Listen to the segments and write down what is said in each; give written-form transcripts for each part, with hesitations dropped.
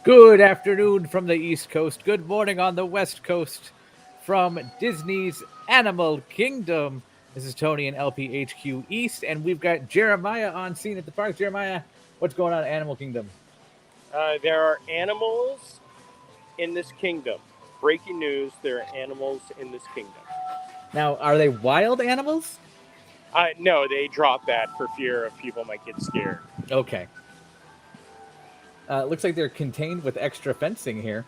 Good afternoon from the East Coast. Good morning on the West Coast from Disney's Animal Kingdom. This is Tony and LPHQ East, and we've got Jeremiah on scene at the park. Jeremiah, what's going on at Animal Kingdom? There are animals in this kingdom. Breaking news, there are animals in this kingdom. Now, are they wild animals? No, they dropped that for fear of people might get scared. Okay. Looks like they're contained with extra fencing here.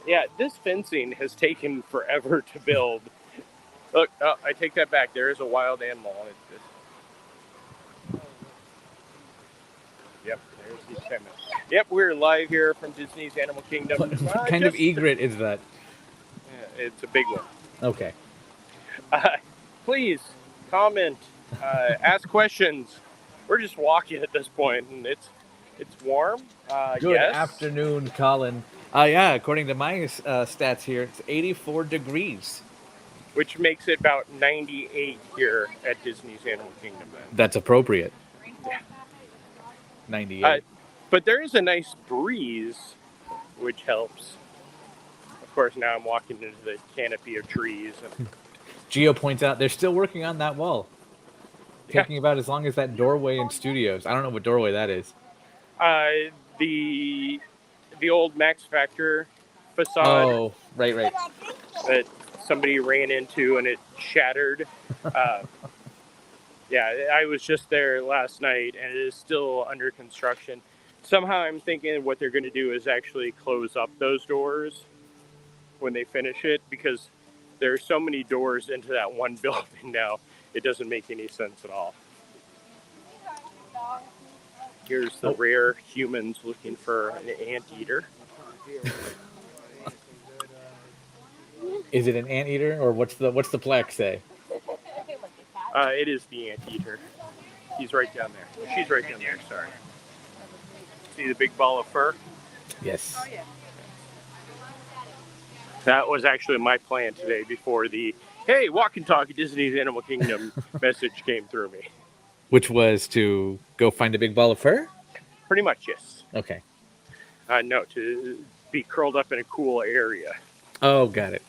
Yeah, this fencing has taken forever to build. Look, I take that back. There is a wild animal on it. Yep, there's the attendant. Yep, we're live here from Disney's Animal Kingdom. What kind of egret is that? It's a big one. Okay. Please comment, ask questions. We're just walking at this point, and it's warm. Good yes. afternoon, Colin. Yeah, according to my stats here, it's 84 degrees. Which makes it about 98 here at Disney's Animal Kingdom. Then. That's appropriate. 98. But there is a nice breeze, which helps. Of course, now I'm walking into the canopy of trees. And Geo points out they're still working on that wall. Taking about as long as that doorway in studios. I don't know what doorway that is. The old Max Factor facade. Oh, right. That somebody ran into and it shattered. Yeah, I was just there last night and it is still under construction. Somehow I'm thinking what they're going to do is actually close up those doors when they finish it, because there are so many doors into that one building now. It doesn't make any sense at all. Here's the rare humans looking for an anteater. Is it an anteater, or what's the plaque say? It is the anteater. He's right down there. She's right down there, sorry. See the big ball of fur? Yes. Oh, yeah. That was actually my plan today before the, hey, walk and talk at Disney's Animal Kingdom message came through me. Which was to go find a big ball of fur? Pretty much, yes. Okay. No, to be curled up in a cool area. Oh, got it.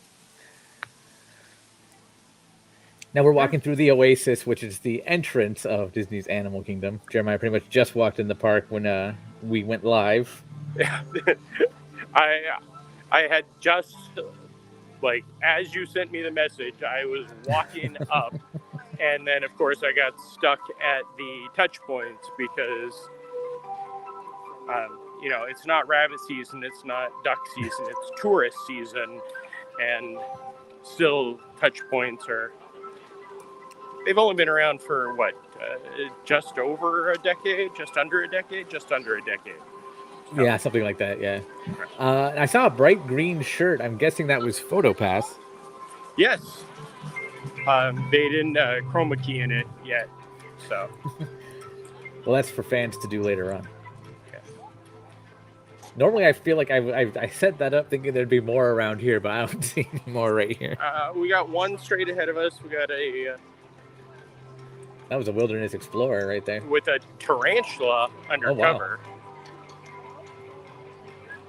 Now we're walking through the Oasis, which is the entrance of Disney's Animal Kingdom. Jeremiah pretty much just walked in the park when we went live. Yeah. I had just, like, as you sent me the message, I was walking up, and then, of course, I got stuck at the touch points because, it's not rabbit season, it's not duck season, it's tourist season, and still touch points they've only been around for, just over a decade, just under a decade? Just under a decade. Yeah, something like that, yeah. I saw a bright green shirt. I'm guessing that was PhotoPass. Yes. They didn't chroma key in it yet, so. Well, that's for fans to do later on. Yes. Normally, I feel like I set that up thinking there'd be more around here, but I don't see any more right here. We got one straight ahead of us. We got that was a Wilderness Explorer right there. With a tarantula undercover. Oh, wow.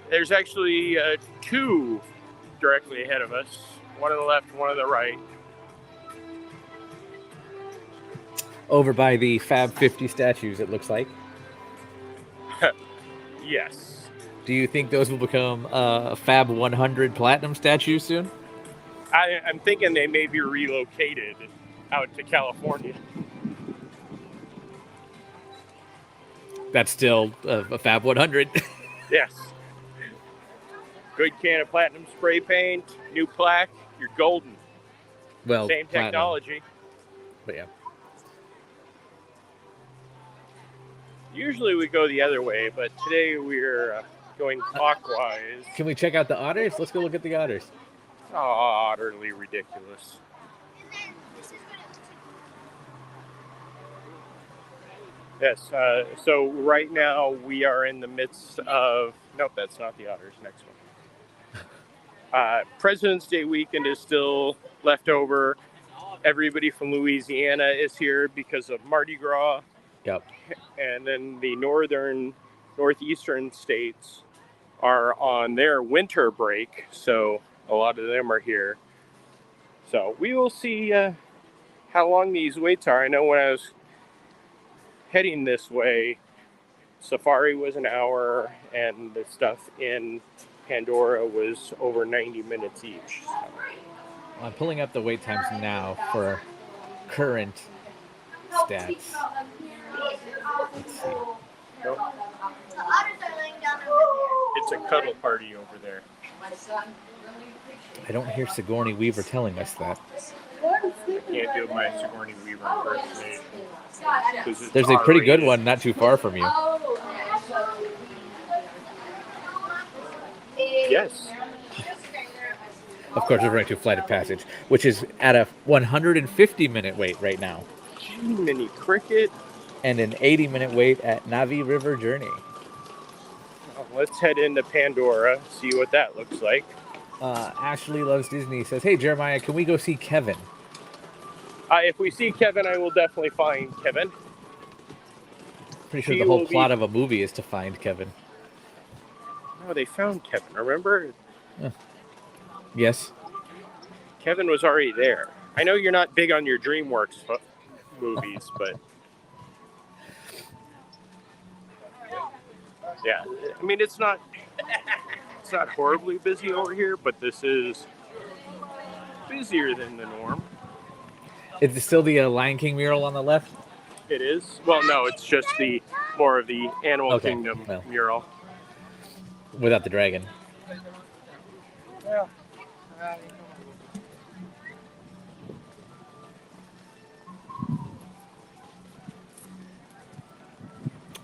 There's actually two directly ahead of us. One on the left, one on the right. Over by the Fab 50 statues, it looks like. Yes. Do you think those will become Fab 100 Platinum statues soon? I'm thinking they may be relocated out to California. That's still a Fab 100. Yes. Good can of platinum spray paint, new plaque, you're golden. Well, same technology. Platinum. But yeah. Usually we go the other way, but today we're going clockwise. Can we check out the otters? Let's go look at the otters. Oh, utterly ridiculous. Yes, so right now we are in the midst of, nope, that's not the otters, next one. President's Day weekend is still left over. Everybody from Louisiana is here because of Mardi Gras. Yep. And then the northeastern states are on their winter break, so a lot of them are here. So we will see how long these waits are. I know when I was heading this way, Safari was an hour, and the stuff in Pandora was over 90 minutes each. So. I'm pulling up the wait times now for current stats. Let's see. Nope. It's a cuddle party over there. I don't hear Sigourney Weaver telling us that. I can't do my Sigourney Weaver impersonation. There's a pretty good one not too far from you. Yes. Of course, referring to Flight of Passage, which is at a 150-minute wait right now. Mini Cricket. And an 80-minute wait at Navi River Journey. Well, let's head into Pandora, see what that looks like. Ashley Loves Disney says, hey, Jeremiah, can we go see Kevin? If we see Kevin, I will definitely find Kevin. Pretty sure the whole plot of a movie is to find Kevin. No, they found Kevin, remember? Yes. Kevin was already there. I know you're not big on your DreamWorks movies, but... yeah, I mean, it's not horribly busy over here, but this is busier than the norm. Is it still the Lion King mural on the left? It is. Well, no, it's just more of the Animal Kingdom mural. Without the dragon. Yeah.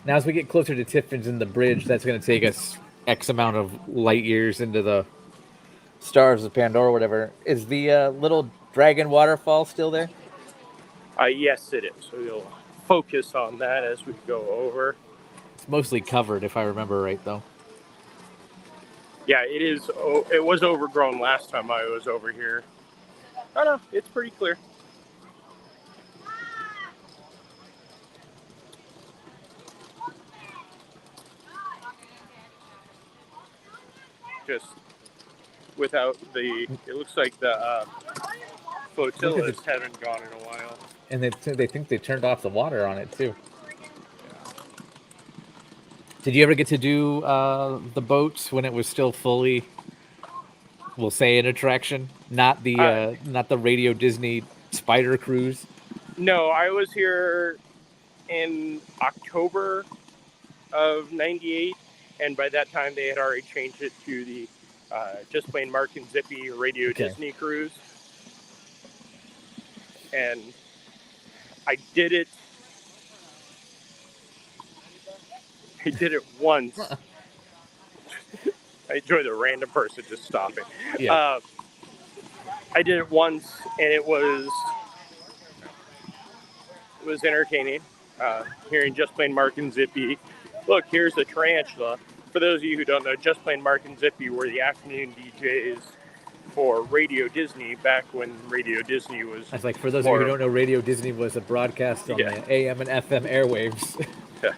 Now, as we get closer to Tiffin's and the bridge, that's going to take us X amount of light years into the stars of Pandora or whatever. Is the little dragon waterfall still there? Yes, it is. So we'll focus on that as we go over. It's mostly covered, if I remember right, though. Yeah, it is. It was overgrown last time I was over here. Oh, no, it's pretty clear. Just without it looks like the flotillas haven't gone in a while. And they think they turned off the water on it, too. Did you ever get to do the boats when it was still fully, we'll say, an attraction? Not the Radio Disney Spider Cruise? No, I was here in October of '98, and by that time they had already changed it to the Just Plain Mark and Zippy Radio Disney Cruise. And I did it once. I enjoy the random person just stopping. Yeah. I did it once, and it was entertaining. Hearing Just Plain Mark and Zippy. Look, here's the tarantula. For those of you who don't know, Just Plain Mark and Zippy were the afternoon DJs for Radio Disney back when Radio Disney was. It's like, for those of you who don't know, Radio Disney was a broadcast on the AM and FM airwaves. Yeah.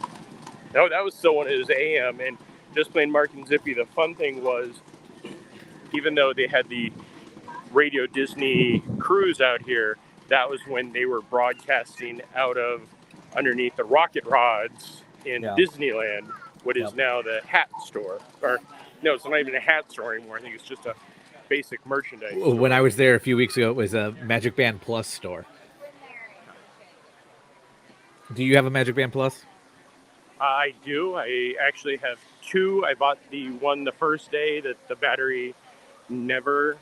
No, that was still when it was AM, and Just Plain Mark and Zippy. The fun thing was, even though they had the Radio Disney cruise out here, that was when they were broadcasting out of underneath the rocket rods in Disneyland, what is now the hat store. Or no, it's not even a hat store anymore. I think it's just a basic merchandise store. When I was there a few weeks ago, it was a Magic Band Plus store. Do you have a Magic Band Plus? I do. I actually have two. I bought the one the first day that the battery never,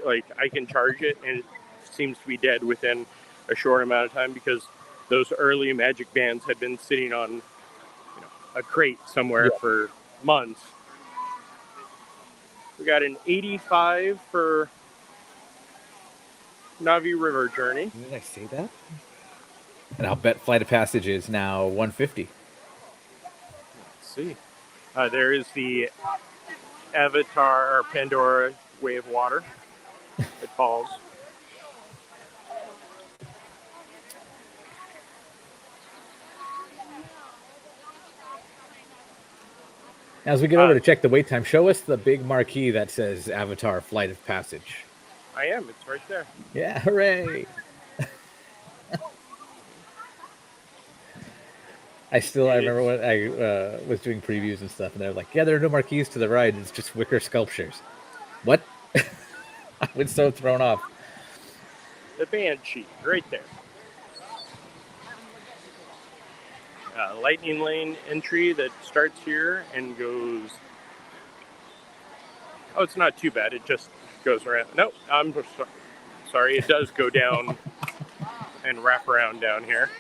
I can charge it and it seems to be dead within a short amount of time because those early Magic Bands had been sitting on a crate somewhere for months. We got an 85 for Navi River Journey. Did I say that? And I'll bet Flight of Passage is now 150. Let's see. There is the Avatar or Pandora Way of Water. It falls. As we get over to check the wait time, show us the big marquee that says Avatar Flight of Passage. I am. It's right there. Yeah, hooray! I remember when I was doing previews and stuff, and they're like, yeah, there are no marquees to the ride. It's just wicker sculptures. What? I was so thrown off. The Banshee, right there. Lightning lane entry that starts here and goes... Oh, it's not too bad. It just goes around. No, I'm sorry. It does go down and wrap around down here.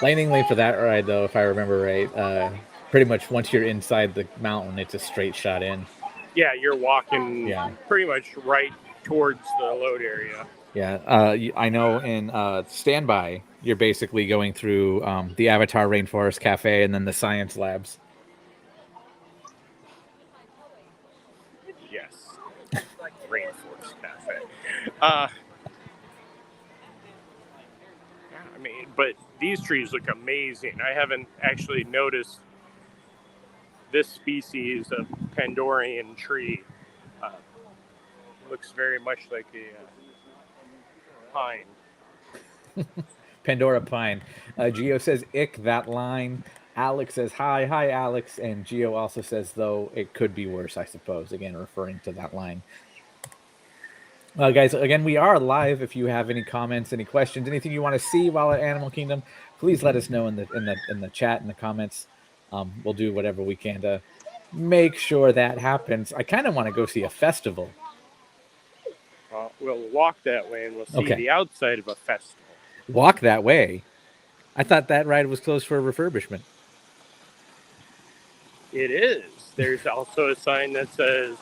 Lightning lane for that ride, though, if I remember right, pretty much once you're inside the mountain, it's a straight shot in. Yeah, you're walking pretty much right towards the load area. Yeah, I know in Standby, you're basically going through the Avatar Rainforest Cafe and then the science labs. Yes. Rainforest Cafe. I mean, but these trees look amazing. I haven't actually noticed this species of Pandorian tree. Looks very much like a pine. Pandora pine. Geo says, ick, that line. Alex says, hi, Alex. And Geo also says, though, it could be worse, I suppose. Again, referring to that line. Guys, again, we are live. If you have any comments, any questions, anything you want to see while at Animal Kingdom, please let us know in the chat, in the comments. We'll do whatever we can to make sure that happens. I kind of want to go see a festival. We'll walk that way and we'll see the outside of a festival. Walk that way? I thought that ride was closed for refurbishment. It is. There's also a sign that says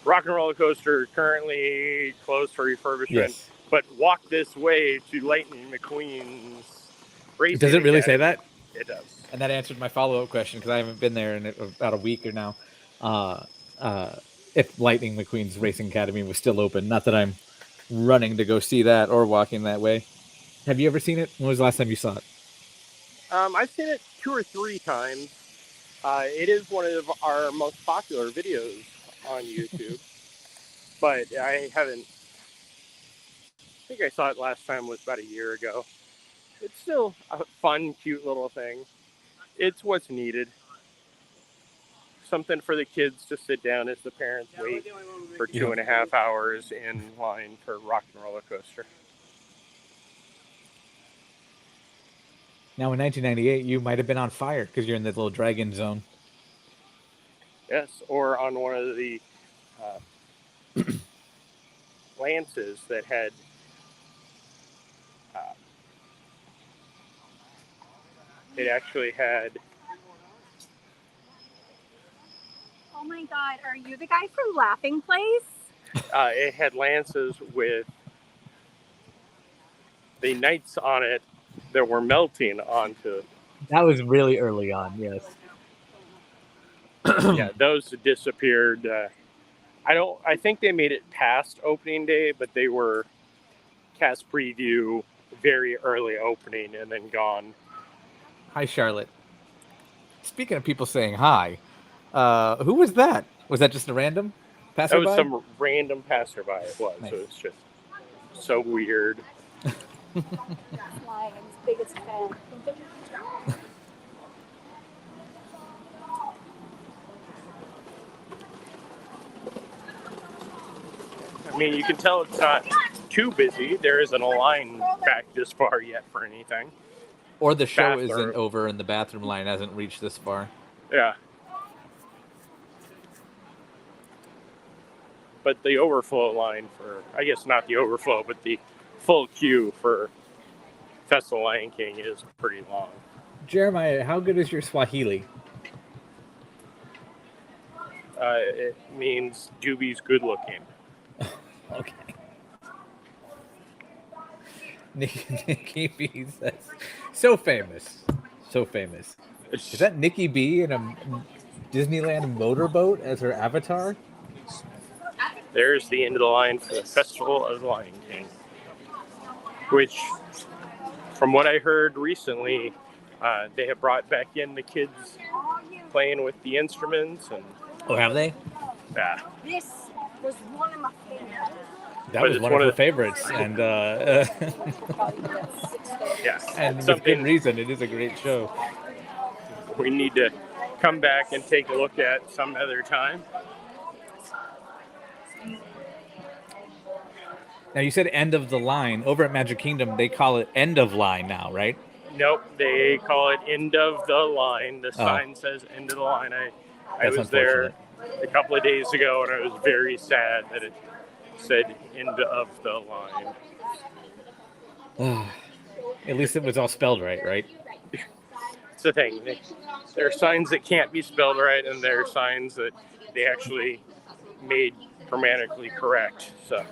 Rock and Roller Coaster currently closed for refurbishment, but walk this way to Lightning McQueen's racing. Does it really say that? It does. And that answered my follow-up question, because I haven't been there in about a week or now. If Lightning McQueen's Racing Academy was still open. Not that I'm running to go see that or walking that way. Have you ever seen it? When was the last time you saw it? I've seen it 2 or 3 times. It is one of our most popular videos on YouTube. But I haven't... I think I saw it last time was about a year ago. It's still a fun, cute little thing. It's what's needed. Something for the kids to sit down as the parents wait for 2.5 hours in line for Rock and Roller Coaster. Now, in 1998, you might have been on fire because you're in that little dragon zone. Yes, or on one of the lances that had it actually had... Oh my God, are you the guy from Laughing Place? It had lances with the knights on it that were melting onto... That was really early on, yes. Yeah, those disappeared. I think they made it past opening day, but they were cast preview very early opening and then gone. Hi, Charlotte. Speaking of people saying hi, who was that? Was that just a random passerby? That was some random passerby. It was. Nice. So it's just so weird. Lion's biggest fan. I mean, you can tell it's not too busy. There isn't a line back this far yet for anything. Or the show isn't over and the bathroom line hasn't reached this far. Yeah. But the overflow line for, I guess not the overflow, but the full queue for Festival Lion King is pretty long. Jeremiah, how good is your Swahili? It means Doobie's good looking. Okay. Nikki B says, so famous. So famous. Is that Nikki B in a Disneyland motorboat as her avatar? There's the end of the line for the Festival of the Lion King. which, from what I heard recently, they have brought back in the kids playing with the instruments. And Oh, have they? yeah. This was one of my favorites. That But was it's one of one her of- favorites, and Yeah. and with Something good reason. It is a great show. we need to come back and take a look at some other time. Now you said end of the line. Over at Magic Kingdom, they call it end of line now, right? Nope, they call it end of the line. The Oh. sign says end of the line. I That's was there unfortunate. a couple of days ago, and I was very sad that it said end of the line. At least it was all spelled right? It's the thing. There are signs that can't be spelled right, and there are signs that they actually made grammatically correct. So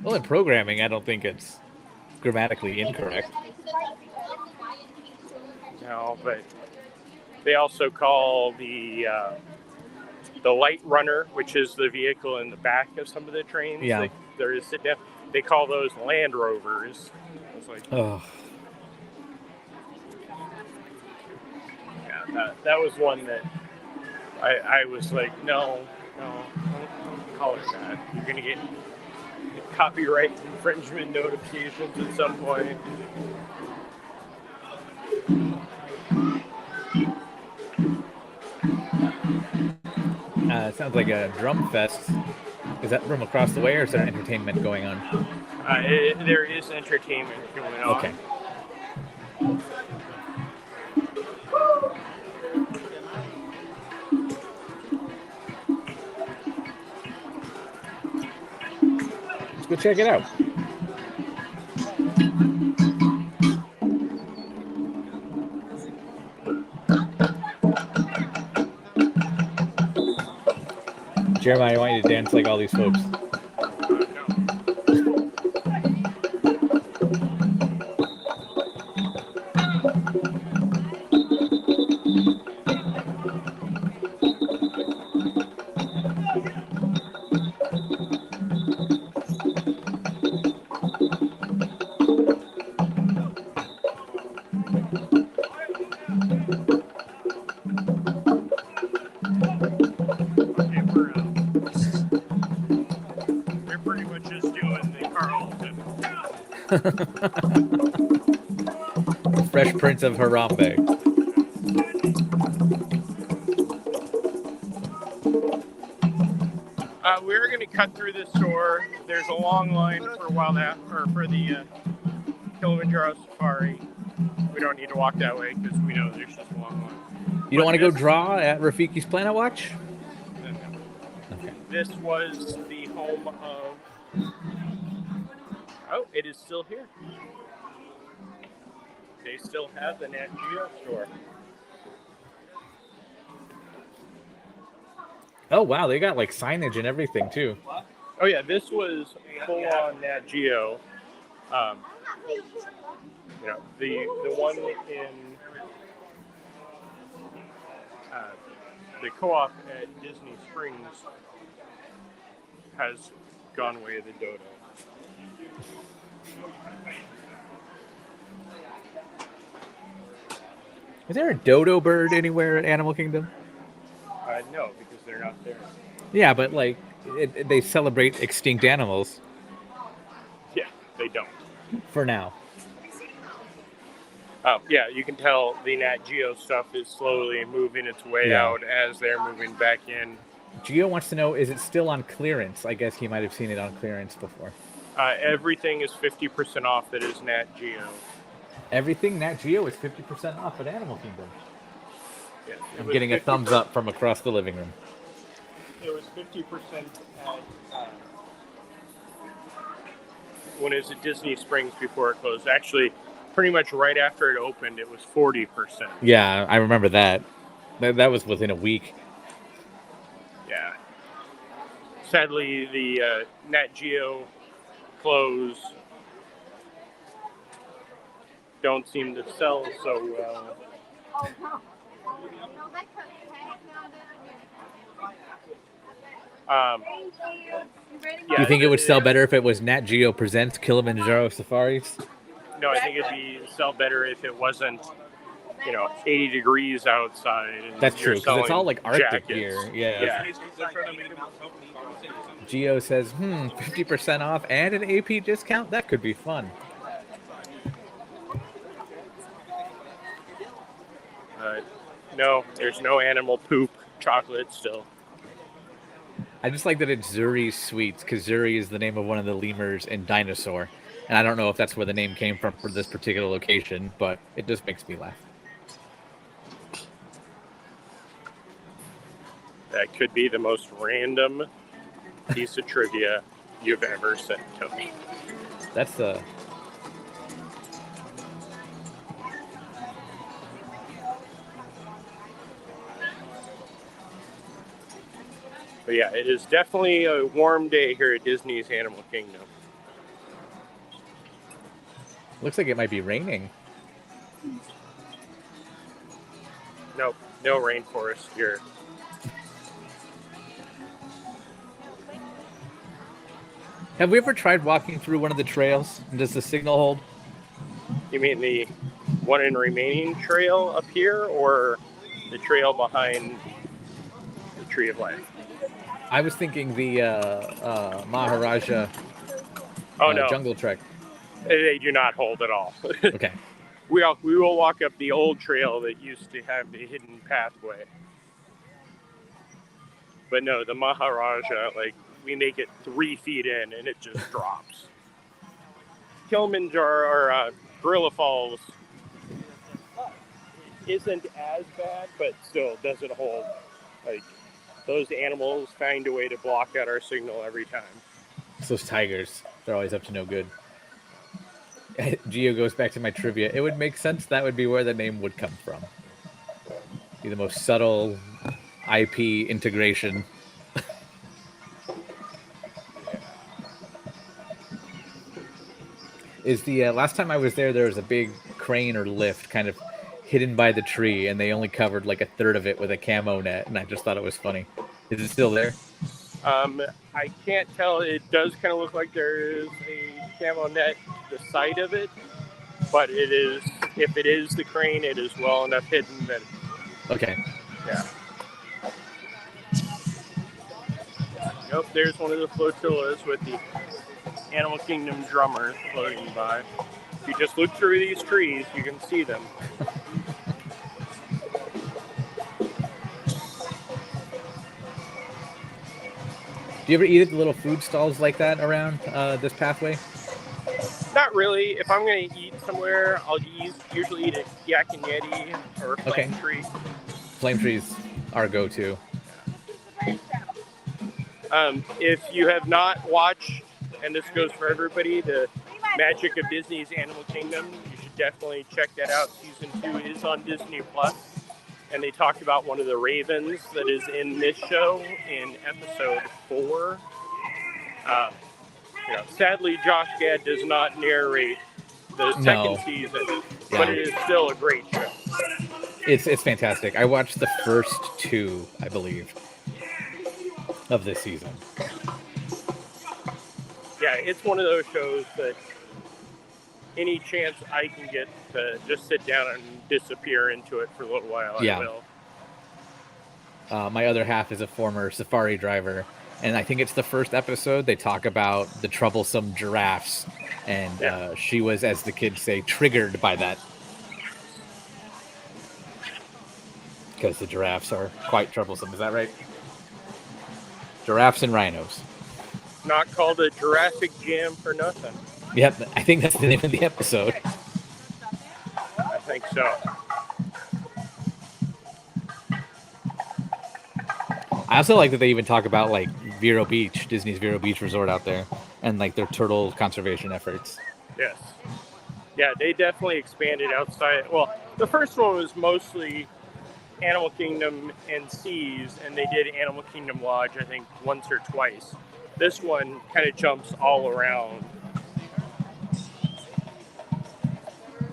Well, in programming, I don't think it's grammatically incorrect. no, but they also call the light runner, which is the vehicle in the back of some of the trains. Yeah. There is sit down. They call those Land Rovers. It's like, Oh, yeah, that was one that I was like, no, don't call it that. You're gonna get copyright infringement notifications at some point. it sounds like a drum fest. Is that from across the way, or is there entertainment going on? There is entertainment going on. Okay. Let's go check it out. Jeremiah, I want you to dance like all these folks. They're pretty much just doing the Carlton. The Fresh Prince of Harambe. We're going to cut through this store. There's a long line for for the Kilimanjaro Safari. We don't need to walk that way because we know there's just a long line. You don't want to go draw at Rafiki's Planet Watch? Okay. This was the home of... Oh, it is still here. They still have the Nat Geo store. Oh, wow. They got like signage and everything, too. Oh, yeah, this was full-on Nat Geo. The one in the co-op at Disney Springs has gone away the dodo. Is there a dodo bird anywhere at Animal Kingdom? No, because they're not there. Yeah, but like they celebrate extinct animals Yeah, they don't. for now. Yeah, you can tell the Nat Geo stuff is slowly moving its way out as they're moving back in. Gio wants to know, is it still on clearance? I guess he might have seen it on clearance before. Everything is 50% off that is Nat Geo. Everything Nat Geo is 50% off at Animal Kingdom. Yeah, I'm getting a thumbs up from across the living room. It was 50% at when it was at Disney Springs before it closed. Actually, pretty much right after it opened, it was 40%. Yeah, I remember that. That was within a week. Yeah. Sadly, the Nat Geo clothes don't seem to sell so well. Do you think it would sell better if it was Nat Geo presents Kilimanjaro Safaris? No, I think it'd sell better if it wasn't, 80 degrees outside. And That's true, because it's all like Arctic jackets. gear. Yeah. Geo says, 50% off and an AP discount? That could be fun. No, there's no animal poop chocolate still. I just like that it's Zuri's Sweets, because Zuri is the name of one of the lemurs in Dinosaur. And I don't know if that's where the name came from for this particular location, but it just makes me laugh. That could be the most random piece of trivia you've ever said, Tony. That's the... But yeah, it is definitely a warm day here at Disney's Animal Kingdom. Looks like it might be raining. Nope, no rainforest here. Have we ever tried walking through one of the trails? And does the signal hold? You mean the one in remaining trail up here, or the trail behind the Tree of Life? I was thinking the Maharaja no. Jungle Trek. They do not hold at all. Okay. We will walk up the old trail that used to have the hidden pathway. But no, the Maharaja, we make it 3 feet in and it just drops. Kilimanjaro, or Gorilla Falls, isn't as bad, but still doesn't hold. Those animals find a way to block out our signal every time. It's those tigers. They're always up to no good. Geo goes back to my trivia. It would make sense that would be where the name would come from. Be the most subtle IP integration. Is the last time I was there was a big crane or lift kind of hidden by the tree, and they only covered like a third of it with a camo net, and I just thought it was funny. Is it still there? I can't tell. It does kind of look like there is a camo net to the side of it, but it is, if it is the crane, it is well enough hidden that... Okay. Yeah. Yep, there's one of the flotillas with the Animal Kingdom drummers floating by. If you just look through these trees, you can see them. Do you ever eat at the little food stalls like that around this pathway? Not really. If I'm going to eat somewhere, I'll usually eat at Yak and Yeti or Flame Tree. Flame Tree's our go-to. If you have not watched, and this goes for everybody, the Magic of Disney's Animal Kingdom, you should definitely check that out. Season 2 is on Disney Plus, and they talked about one of the ravens that is in this show in episode 4. Sadly, Josh Gad does not narrate the second season, but it is still a great show. It's fantastic. I watched the first 2, I believe, of this season. Yeah, it's one of those shows that any chance I can get to just sit down and disappear into it for a little while, I will. My other half is a former safari driver, and I think it's the first episode they talk about the troublesome giraffes, and she was, as the kids say, triggered by that. Because the giraffes are quite troublesome. Is that right? Giraffes and rhinos. Not called a Jurassic Jam for nothing. Yep, I think that's the name of the episode. I think so. I also like that they even talk about like Vero Beach, Disney's Vero Beach Resort out there, and like their turtle conservation efforts. Yes. Yeah, they definitely expanded outside. Well, the first one was mostly Animal Kingdom and Seas, and they did Animal Kingdom Lodge, I think, once or twice. This one kind of jumps all around.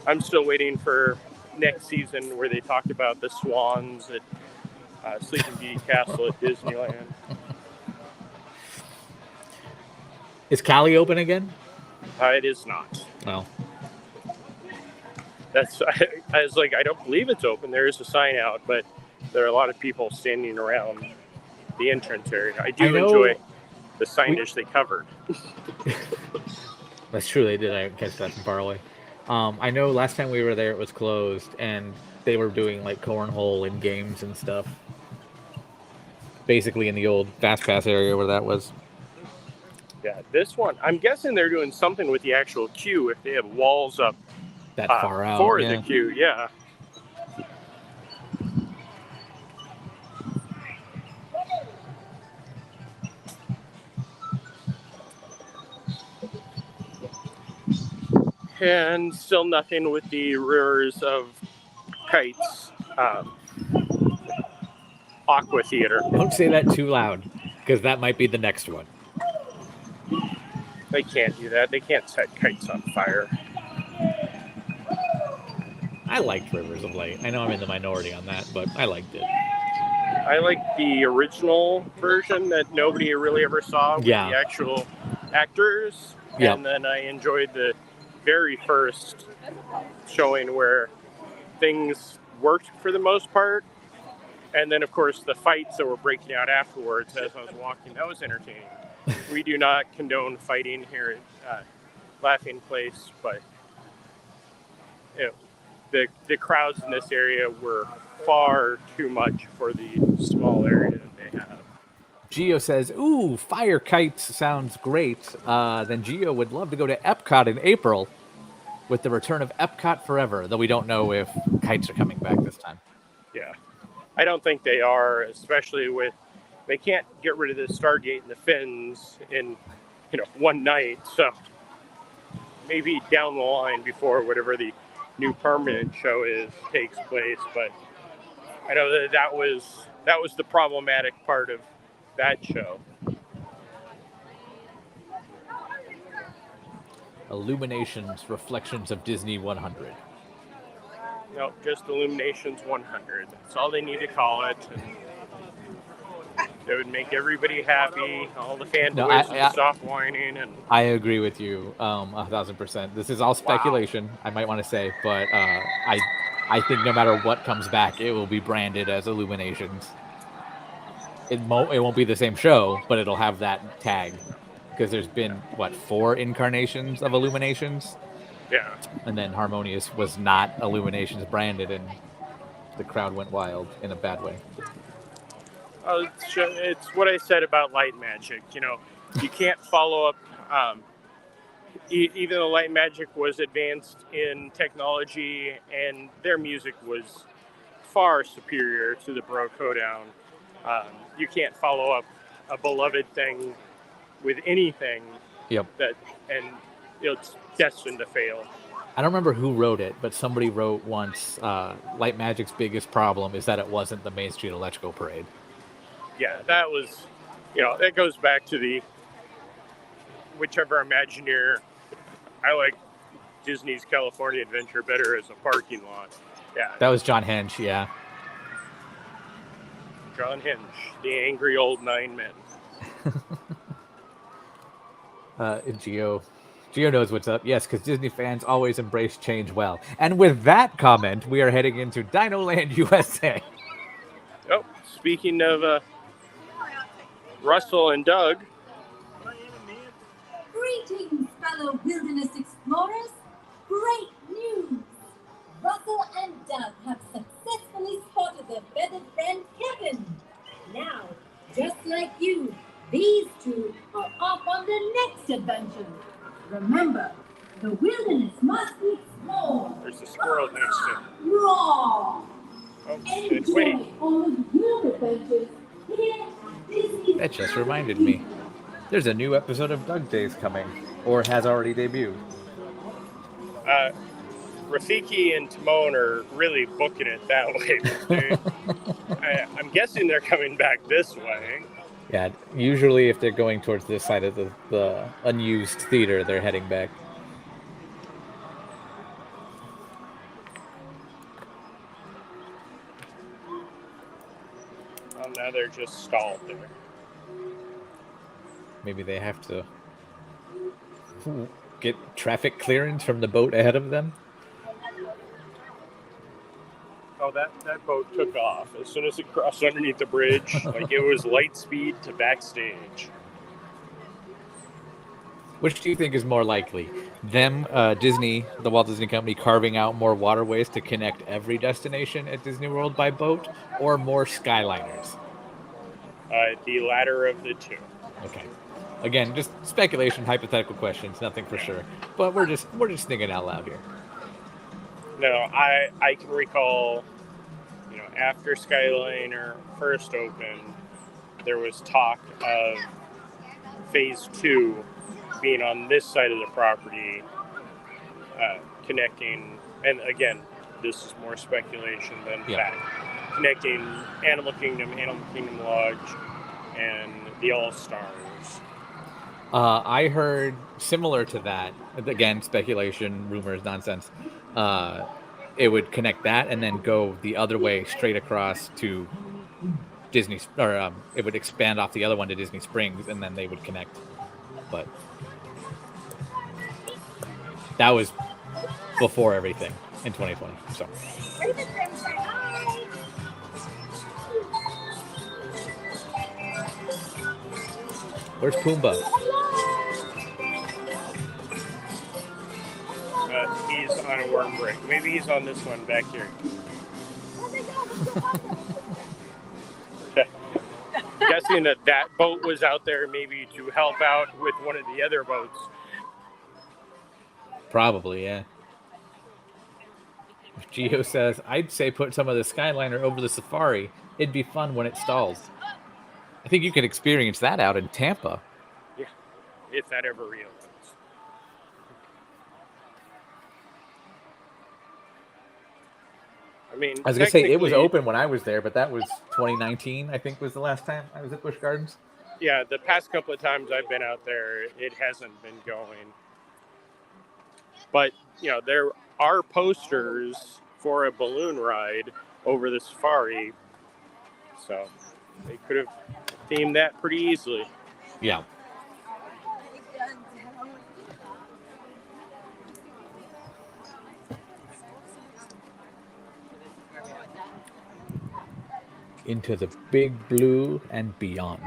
I'm still waiting for next season where they talk about the swans at Sleeping Beauty Castle at Disneyland. Is Cali open again? It is not. No. I was like, I don't believe it's open. There is a sign out, but there are a lot of people standing around the entrance area. I do enjoy the signage they covered. That's true. They did. I catch that from far away. I know last time we were there, it was closed, and they were doing like cornhole and games and stuff. Basically, in the old Fast Pass area where that was. Yeah, this one, I'm guessing they're doing something with the actual queue if they have walls up that far out for the queue. Yeah. And still nothing with the rears of kites. Aqua Theater. Don't say that too loud, because that might be the next one. They can't do that. They can't set kites on fire. I liked Rivers of Light. I know I'm in the minority on that, but I liked it. I like the original version that nobody really ever saw with the actual actors. Yep. And then I enjoyed the very first showing where things worked for the most part. And then, of course, the fights that were breaking out afterwards as I was walking, that was entertaining. We do not condone fighting here at Laughing Place, but the crowds in this area were far too much for the small area that they have. Geo says, ooh, fire kites sounds great. Then Geo would love to go to Epcot in April with the return of Epcot Forever, though we don't know if kites are coming back this time. Yeah. I don't think they are, especially with they can't get rid of the Stargate and the fins in one night. So maybe down the line before whatever the new permanent show takes place. But I know that was the problematic part of that show. Illuminations, Reflections of Disney 100. No, just Illuminations 100. That's all they need to call it. It would make everybody happy. All the fanboys would stop whining. And I agree with you 1,000%. This is all speculation, I might want to say, but I think no matter what comes back, it will be branded as Illuminations. It won't be the same show, but it'll have that tag. Because there's been, 4 incarnations of Illuminations? Yeah. And then Harmonious was not Illuminations branded, and the crowd went wild in a bad way. It's what I said about Light Magic. You can't follow up. Even though Light Magic was advanced in technology and their music was far superior to the Bro Codown, you can't follow up a beloved thing with anything. Yep. It's destined to fail. I don't remember who wrote it, but somebody wrote once, Light Magic's biggest problem is that it wasn't the Main Street Electrical Parade. Yeah, that was, that goes back to whichever Imagineer. I like Disney's California Adventure better as a parking lot. Yeah. That was John Hench, yeah. John Hench, the angry old 9 men. Geo knows what's up. Yes, because Disney fans always embrace change well. And with that comment, we are heading into Dinoland USA. Oh, speaking of Russell and Doug. Greetings, fellow wilderness explorers. Great news! Russell and Doug have successfully spotted their feathered friend Kevin. Now, just like you, these two are off on their next adventure. Remember, the wilderness must be explored. There's a squirrel next to him. Raw. Oh, Enjoy all of the wild adventures here at Disney. That just reminded me. There's a new episode of Doug Days coming, or has already debuted. Rafiki and Timon are really booking it that way. I'm guessing they're coming back this way. Yeah, usually if they're going towards this side of the unused theater, they're heading back. Well, now they're just stalled there. Maybe they have to get traffic clearance from the boat ahead of them? Oh, that boat took off as soon as it crossed underneath the bridge. Like it was light speed to backstage. Which do you think is more likely? Them, Disney, the Walt Disney Company, carving out more waterways to connect every destination at Disney World by boat, or more Skyliners? The latter of the two. Okay. Again, just speculation, hypothetical questions, nothing for sure. But we're just thinking out loud here. No, I can recall, after Skyliner first opened, there was talk of phase 2 being on this side of the property, connecting, and again, this is more speculation than fact, connecting Animal Kingdom Lodge, and the All-Stars. I heard similar to that. Again, speculation, rumors, nonsense. It would connect that and then go the other way straight across to Disney, or it would expand off the other one to Disney Springs, and then they would connect. But that was before everything in 2020. So. Where's Pumbaa? He's on a worm break. Maybe he's on this one back here. Guessing that boat was out there maybe to help out with one of the other boats. Probably, yeah. Geo says, I'd say put some of the Skyliner over the Safari. It'd be fun when it stalls. I think you could experience that out in Tampa. Yeah, if that ever reopens. I mean, I was going to say, it was open when I was there, but that was 2019, I think was the last time I was at Busch Gardens. Yeah, the past couple of times I've been out there, it hasn't been going. But, there are posters for a balloon ride over the Safari. So they could have themed that pretty easily. Yeah. Into the big blue and beyond.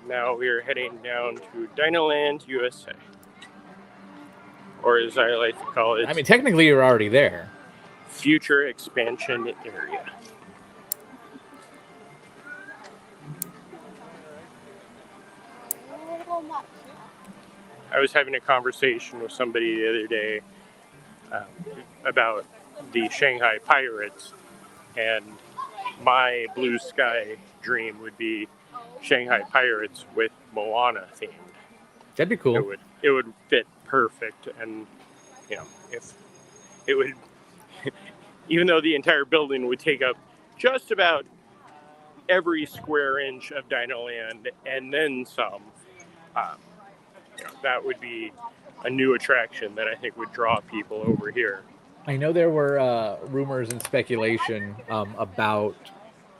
Now we're heading down to Dinoland USA. Or as I like to call it... I mean, technically you're already there. Future expansion area. I was having a conversation with somebody the other day about the Shanghai Pirates, and my blue sky dream would be Shanghai Pirates with Moana themed. That'd be cool. It would fit perfect, and if it would, even though the entire building would take up just about every square inch of Dinoland and then some, that would be a new attraction that I think would draw people over here. I know there were rumors and speculation about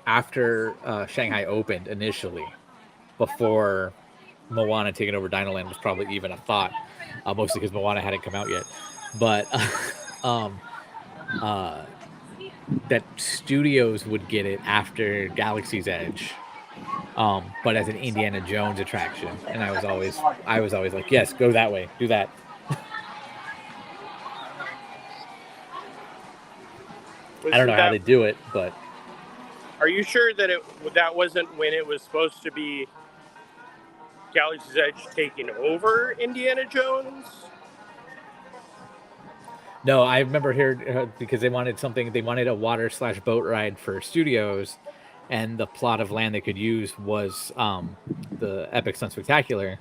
after Shanghai opened initially, before Moana taking over Dinoland was probably even a thought, mostly because Moana hadn't come out yet. But that studios would get it after Galaxy's Edge, but as an Indiana Jones attraction, and I was always like, yes, go that way, do that. I don't know how they do it, but are you sure that that wasn't when it was supposed to be Galaxy's Edge taking over Indiana Jones? No, I remember here because they wanted a water/boat ride for studios, and the plot of land they could use was the Epic Stunt Spectacular.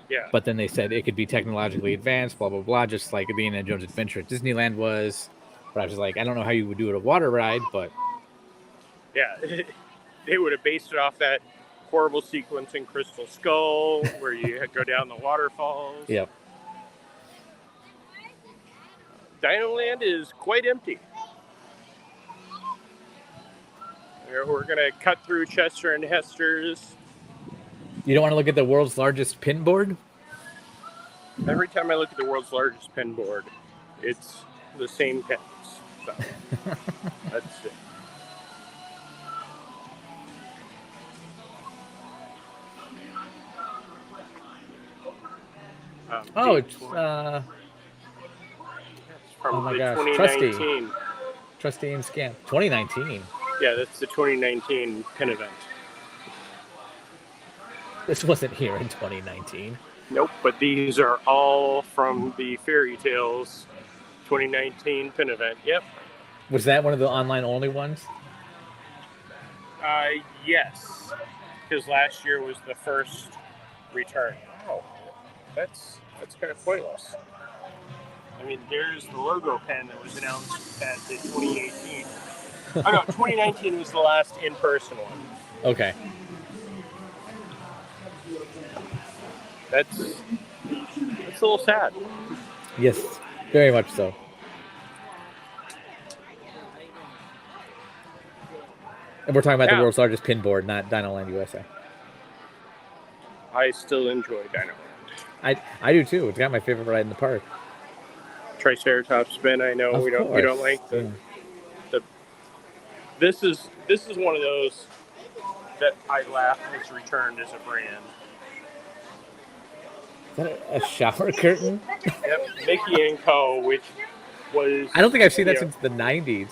Yeah. But then they said it could be technologically advanced, blah, blah, blah, just like the Indiana Jones Adventure at Disneyland was. But I was like, I don't know how you would do it a water ride, but... Yeah, they would have based it off that horrible sequence in Crystal Skull where you go down the waterfalls. Yep. Dinoland is quite empty. We're going to cut through Chester and Hester's. You don't want to look at the world's largest pin board? Every time I look at the world's largest pin board, it's the same pins. So that's it. Oh, date it's for- oh from my the gosh, 2019. Trustee and Scamp 2019. Yeah, that's the 2019 pin event. This wasn't here in 2019. Nope, but these are all from the Fairy Tales 2019 pin event. Yep. Was that one of the online only ones? Yes, because last year was the first return. Oh, that's kind of pointless. I mean, there's the logo pen that was announced at the 2018. Oh no, 2019 was the last in-person one. Okay. That's a little sad. Yes, very much so. And we're talking about the world's largest pin board, not Dinoland USA. I still enjoy Dinoland. I do too. It's got my favorite ride in the park. Triceratops spin. I know we don't like the. This is one of those that I laugh has returned as a brand. Is that a shower curtain? Yep, Mickey and Co., which was. I don't think I've seen that since the 90s.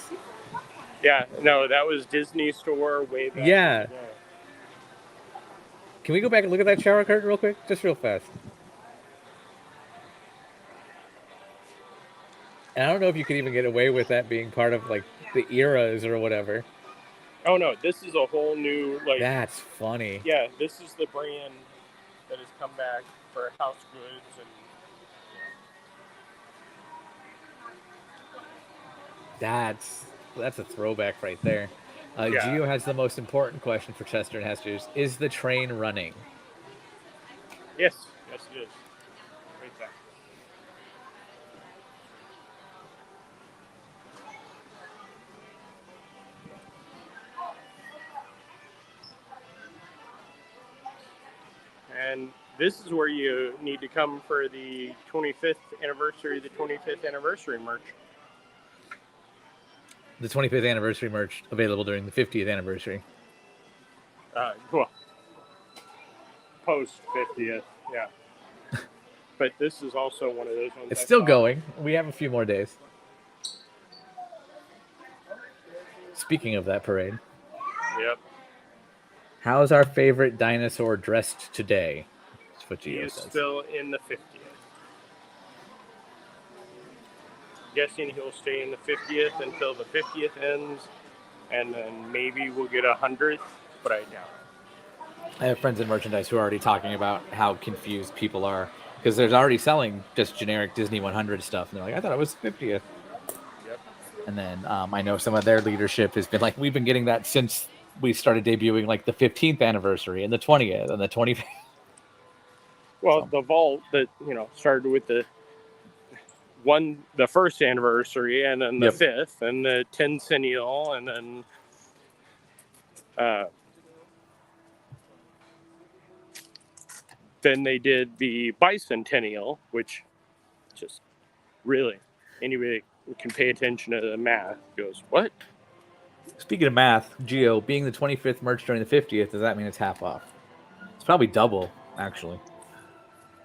Yeah, no, that was Disney Store way back. Yeah. Can we go back and look at that shower curtain real quick? Just real fast. And I don't know if you could even get away with that being part of like the eras or whatever. Oh no, this is a whole new like. That's funny. Yeah, this is the brand that has come back for house goods and. That's a throwback right there. Geo has the most important question for Chester and Hester's. Is the train running? Yes, it is. Right there. And this is where you need to come for the 25th anniversary merch. The 25th anniversary merch available during the 50th anniversary. Well, post 50th, yeah. But this is also one of those ones. It's still going. We have a few more days. Speaking of that parade. Yep. How's our favorite dinosaur dressed today? That's what Geo says. Still in the 50th. Guessing he'll stay in the 50th until the 50th ends, and then maybe we'll get 100th, but I doubt it. I have friends in merchandise who are already talking about how confused people are because there's already selling just generic Disney 100 stuff, and they're like, I thought it was 50th. Yep. And then I know some of their leadership has been like, we've been getting that since we started debuting like the 15th anniversary and the 20th and the 25th. Well, the vault that started with the first anniversary, and then the 5th, and the tencennial, and then they did the bicentennial, which just really anybody who can pay attention to the math goes, what? Speaking of math, Geo, being the 25th merch during the 50th, does that mean it's half off? It's probably double, actually.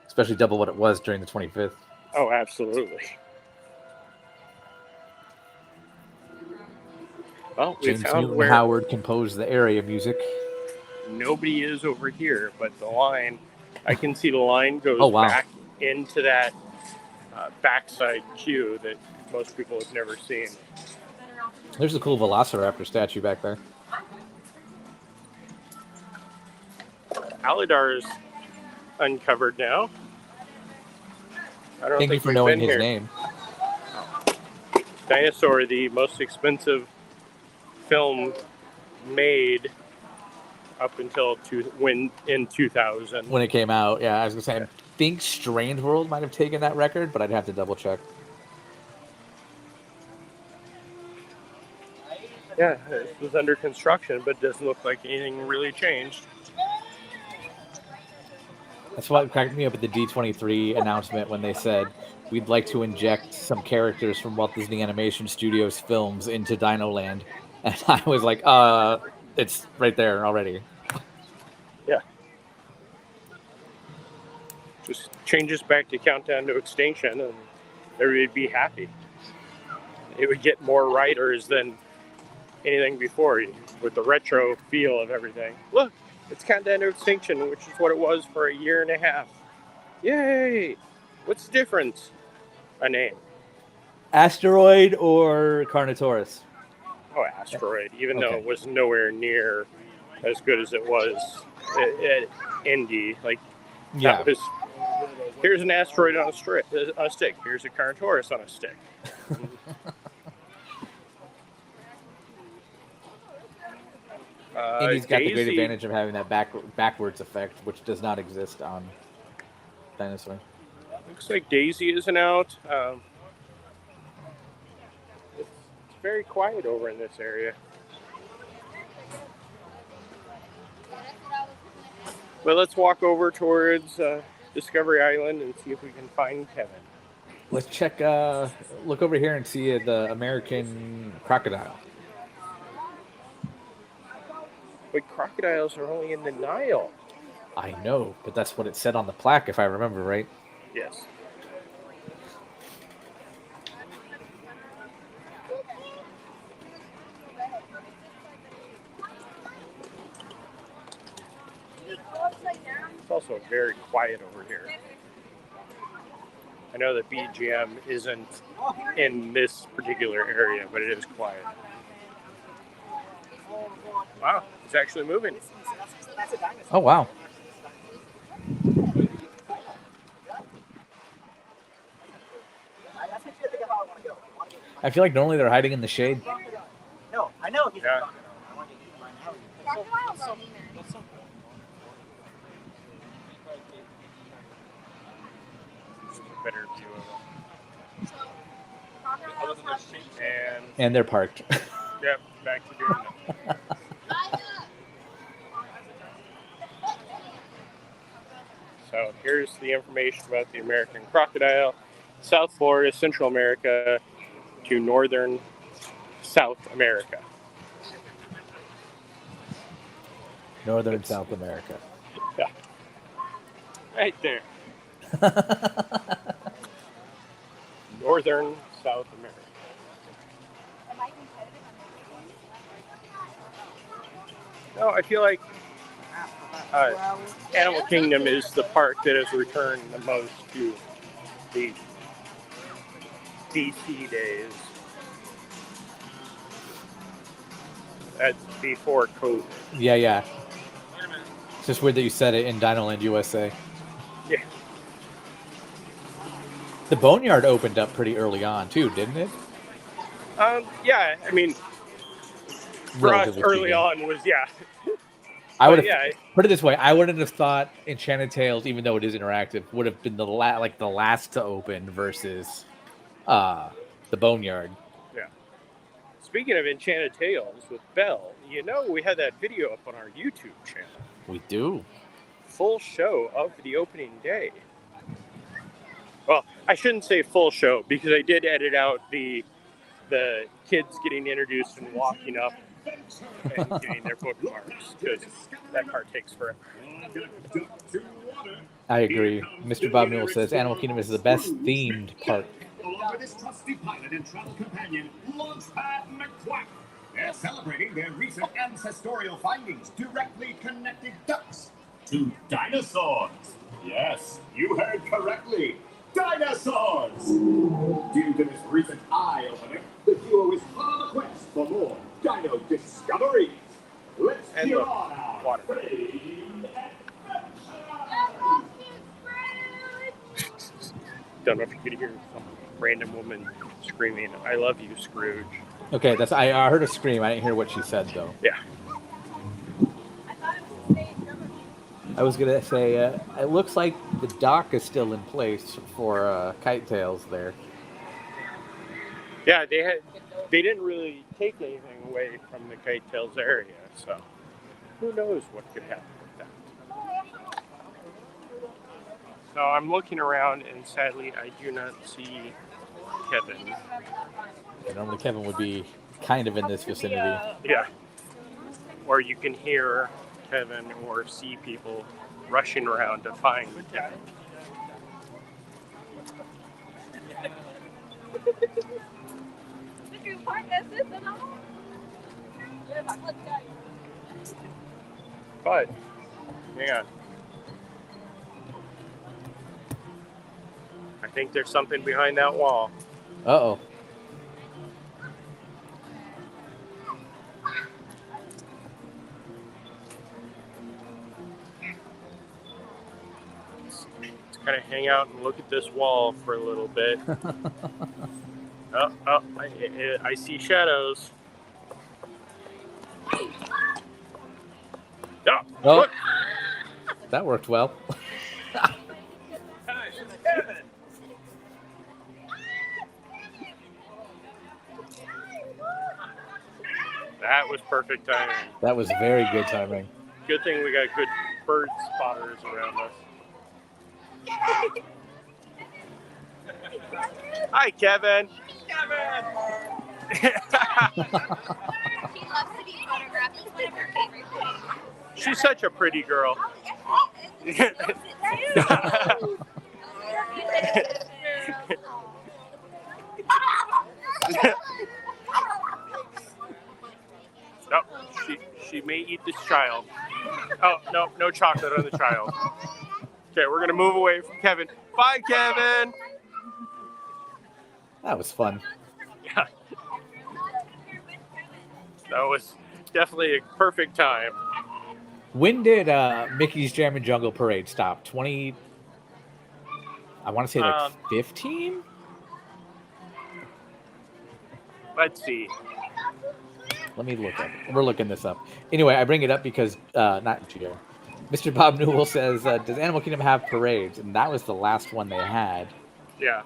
Especially double what it was during the 25th. Oh, absolutely. Well, we James found Newton where Howard composed the area music. nobody is over here, but the line, I can see the line goes back into that backside queue that most people have never seen. There's a cool Velociraptor statue back there. Alidar's uncovered now. I don't Thank you think for we've knowing been his here. name. Dinosaur, the most expensive film made up until in 2000. When it came out, yeah, I was going to say, I think Strange World might have taken that record, but I'd have to double check. Yeah, it was under construction, but it doesn't look like anything really changed. That's what cracked me up at the D23 announcement when they said we'd like to inject some characters from Walt Disney Animation Studios films into Dinoland, and I was like, it's right there already. Yeah. Just changes back to Countdown to Extinction, and everybody'd be happy. It would get more writers than anything before, with the retro feel of everything. Look, it's Countdown to Extinction, which is what it was for a year and a half. Yay! What's the difference? A name. Asteroid or Carnotaurus? Oh, Asteroid, even though Okay. it was nowhere near as good as it was at Indy. Like, Yeah. that was, here's an asteroid on a stick. Here's a Carnotaurus on a stick. Indy's got the great Daisy- advantage of having that backwards effect, which does not exist on Dinosaur. Looks like Daisy isn't out. It's very quiet over in this area. But let's walk over towards Discovery Island and see if we can find Kevin. Let's check. Look over here and see the American crocodile. But crocodiles are only in the Nile. I know, but that's what it said on the plaque, if I remember right. Yes. It's also very quiet over here. I know that BGM isn't in this particular area, but it is quiet. Wow, it's actually moving. Oh wow! I feel like normally they're hiding in the shade. No, I know. Yeah. Better view of them. And they're parked. Yep, back to doing it. So here's the information about the American crocodile. South Florida, Central America to northern South America. Northern South America. Yeah. Right there. Northern South America. No, I feel like Animal Kingdom is the park that has returned the most to the DC days. That's before COVID. Yeah. It's just weird that you said it in Dinoland USA. Yeah. The Boneyard opened up pretty early on too, didn't it? Yeah, I mean, for us, Relatively early speaking. on was, yeah. I would have yeah. put it this way: I wouldn't have thought Enchanted Tales, even though it is interactive, would have been the last to open versus the Boneyard. Yeah. Speaking of Enchanted Tales with Belle, we had that video up on our YouTube channel. We do. Full show of the opening day. Well, I shouldn't say full show because I did edit out the kids getting introduced and walking up and getting their bookmarks because that part takes forever. I agree. Mr. Bob Newell says Animal Kingdom is the best themed park. Along with his trusty pilot and travel companion, Launchpad McQuack. They're celebrating their recent ancestorial findings directly connecting ducks to dinosaurs. Yes, you heard correctly. Dinosaurs! Due to this recent eye-opener, the duo is on a quest for more dino discoveries. Let's And cheer look, on our water. famed Don't know if you could hear some random woman screaming, "I love you, Scrooge." Okay, I heard a scream. I didn't hear what she said though. Yeah. I was gonna say it looks like the dock is still in place for Kite Tails there. Yeah, they didn't really take anything away from the Kite Tails area, so who knows what could happen with that. So I'm looking around, and sadly, I do not see Kevin. And normally Kevin would be kind of in this vicinity. Yeah. Or you can hear Kevin or see people rushing around to find Kevin. But, hang on. I think there's something behind that wall. Uh-oh. Let's kind of hang out and look at this wall for a little bit. I see shadows. Oh, Oh, look. that worked well. That was perfect timing. That was very good timing. Good thing we got good bird spotters around us. Hi, Kevin. Kevin. She loves to be photographed. It's one of her favorite things. She's such a pretty girl. Oh, she may eat this child. Oh, no chocolate on the child. Okay, we're gonna move away from Kevin. Bye, Kevin. That was fun. Yeah. That was definitely a perfect time. When did Mickey's Jam and Jungle Parade stop? I want to say like 15? Let's see. Let me look up. We're looking this up. Anyway, I bring it up because Nat Geo. Mr. Bob Newell says, does Animal Kingdom have parades? And that was the last one they had. Yeah.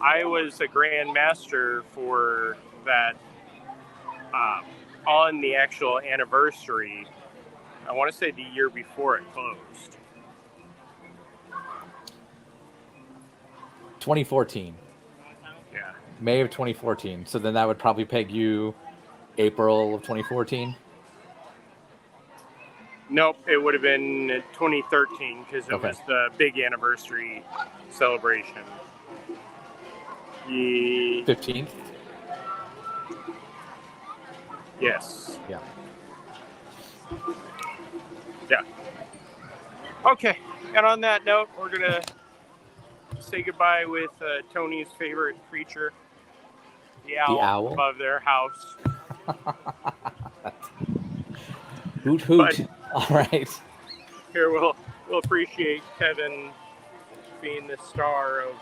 I was a Grand Master for that on the actual anniversary. I want to say the year before it closed. 2014. Yeah. May of 2014. So then that would probably peg you April of 2014. Nope, it would have been 2013 because it was the big anniversary celebration. The 15th? Yes. Yeah. Yeah. Okay, and on that note, we're going to say goodbye with Tony's favorite creature, the owl above their house. Hoot hoot. But all right. Here we'll appreciate Kevin being the star of.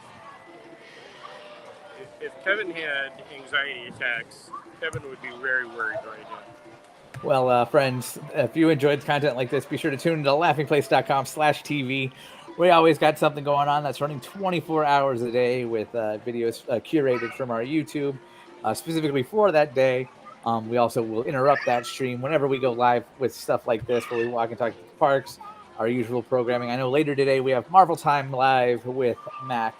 If Kevin had anxiety attacks, Kevin would be very worried right now. Well, friends, if you enjoyed content like this, be sure to tune into laughingplace.com/TV. We always got something going on that's running 24 hours a day with videos curated from our YouTube, specifically for that day. We also will interrupt that stream whenever we go live with stuff like this, where we walk and talk to the parks, our usual programming. I know later today we have Marvel Time Live with Mac,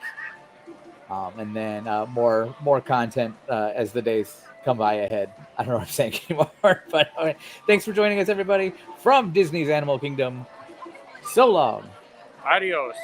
and then more content as the days come by ahead. I don't know what I'm saying anymore, but all right. Thanks for joining us, everybody, from Disney's Animal Kingdom. So long. Adios.